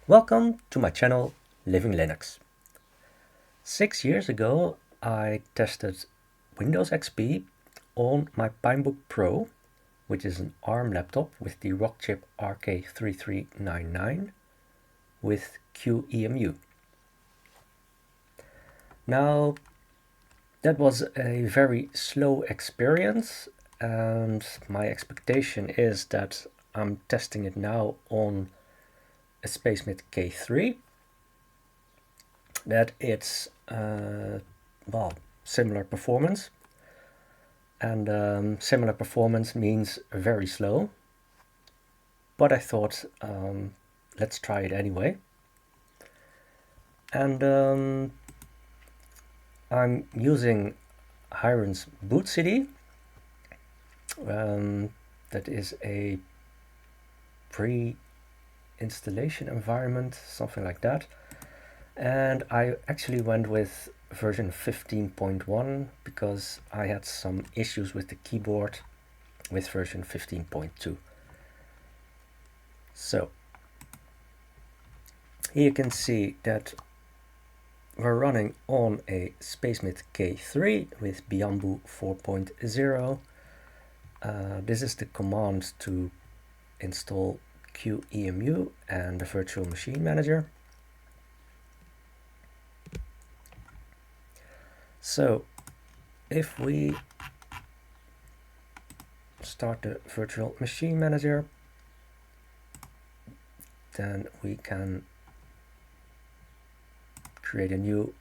Welcome to my channel, Living Linux. 6 years ago, I tested Windows XP on my Pinebook Pro, which is an ARM laptop with the Rockchip RK3399 with QEMU. Now, that was a very slow experience, and my expectation is that I'm testing it now on a SpacemiT K3, that it's similar performance, and similar performance means very slow, but I thought let's try it anyway. And I'm using Hiren's boot CD. That is a pre-installation environment, something like that. And I actually went with version 15.1 because I had some issues with the keyboard with version 15.2. So here you can see that we're running on a SpacemiT K3 with Biambu 4.0. This is the command to install QEMU and the virtual machine manager. So if we start the virtual machine manager, then we can create a new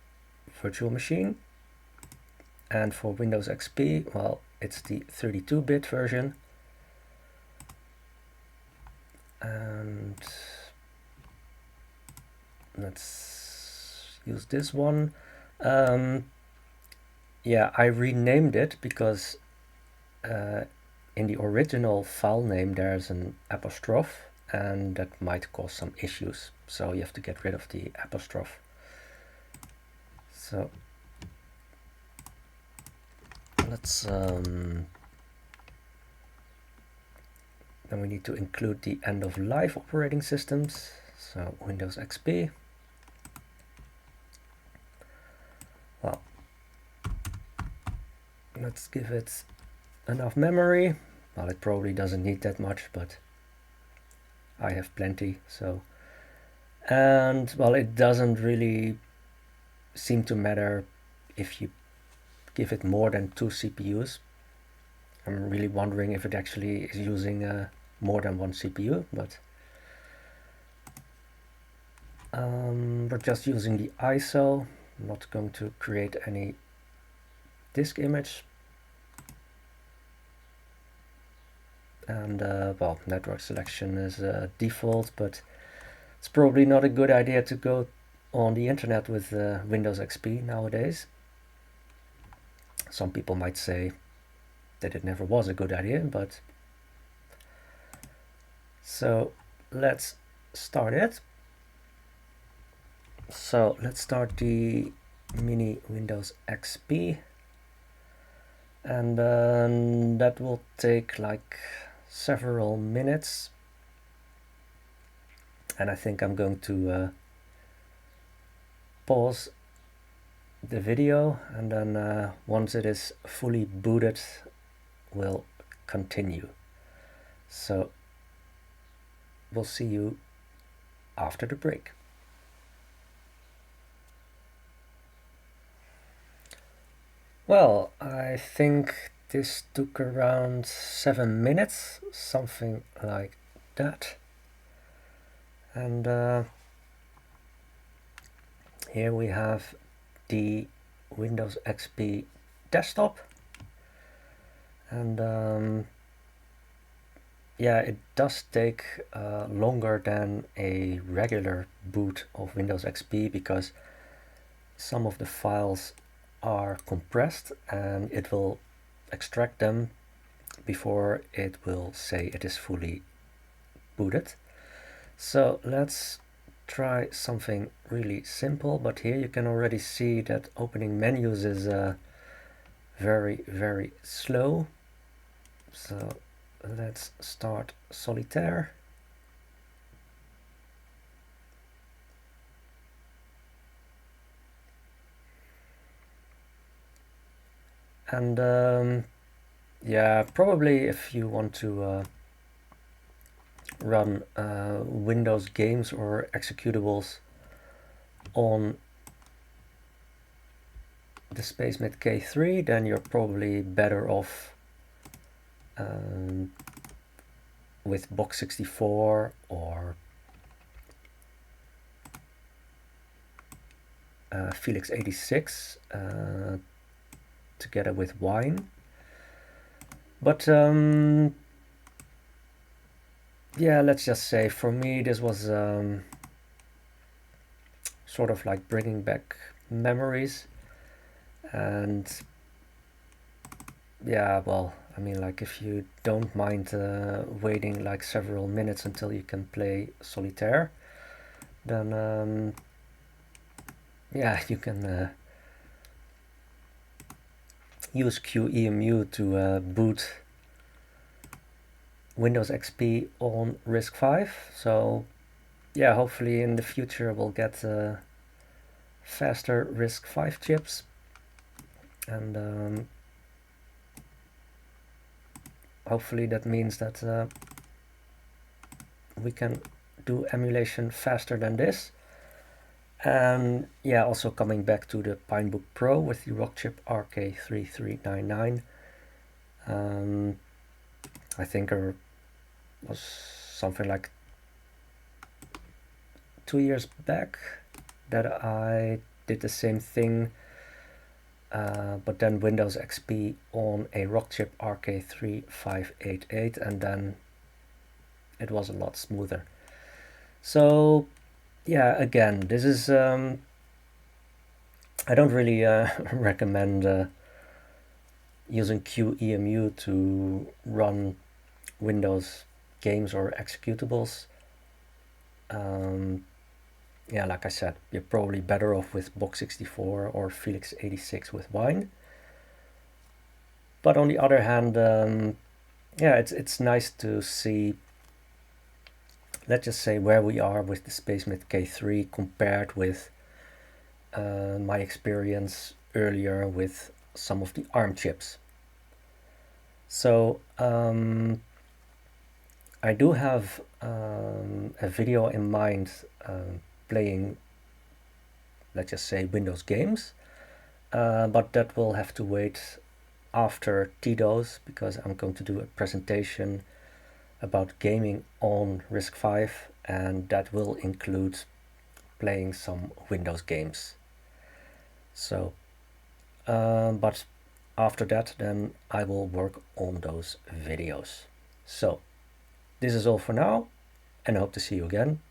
virtual machine. And for Windows XP, well, it's the 32-bit version. And let's use this one. Yeah, I renamed it because in the original file name there's an apostrophe, and that might cause some issues. So you have to get rid of the apostrophe. So let's then we need to include the end of life operating systems. So Windows XP. Well, let's give it enough memory. Well, it probably doesn't need that much, but I have plenty. So, and well, it doesn't really seem to matter if you give it more than 2 CPUs. I'm really wondering if it actually is using more than 1 CPU, but we're just using the ISO. I'm not going to create any disk image. And well, network selection is default, but it's probably not a good idea to go on the internet with Windows XP nowadays. Some people might say that it never was a good idea, but so let's start it. So let's start the mini Windows XP, and that will take like several minutes, and I think I'm going to pause the video, and then once it is fully booted, we'll continue. So we'll see you after the break. Well, I think this took around 7 minutes, something like that. And here we have the Windows XP desktop. And yeah, it does take longer than a regular boot of Windows XP because some of the files are compressed and it will extract them before it will say it is fully booted. So let's try something really simple, but here you can already see that opening menus is very slow. So let's start Solitaire. And yeah, probably if you want to run Windows games or executables on the SpacemiT K3, then you're probably better off with Box64 or Felix 86 together with Wine. But yeah, let's just say for me this was sort of like bringing back memories. And yeah, well, I mean, like if you don't mind waiting like several minutes until you can play Solitaire, then yeah, you can use QEMU to boot Windows XP on RISC-V. So yeah, hopefully in the future we'll get faster RISC-V chips, and hopefully that means that we can do emulation faster than this. And yeah, also coming back to the Pinebook Pro with the Rockchip RK3399, I think there was something like 2 years back that I did the same thing, but then Windows XP on a Rockchip RK3588, and then it was a lot smoother. So yeah, again, this is I don't really recommend using QEMU to run Windows games or executables. Yeah, like I said, you're probably better off with Box64 or Felix 86 with Wine. But on the other hand, yeah, it's nice to see, let's just say, where we are with the SpacemiT K3 compared with my experience earlier with some of the ARM chips. So I do have a video in mind playing, let's just say, Windows games, but that will have to wait after TDOS, because I'm going to do a presentation about gaming on RISC-V, and that will include playing some Windows games. So but after that, then I will work on those videos. So this is all for now, and I hope to see you again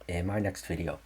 in my next video.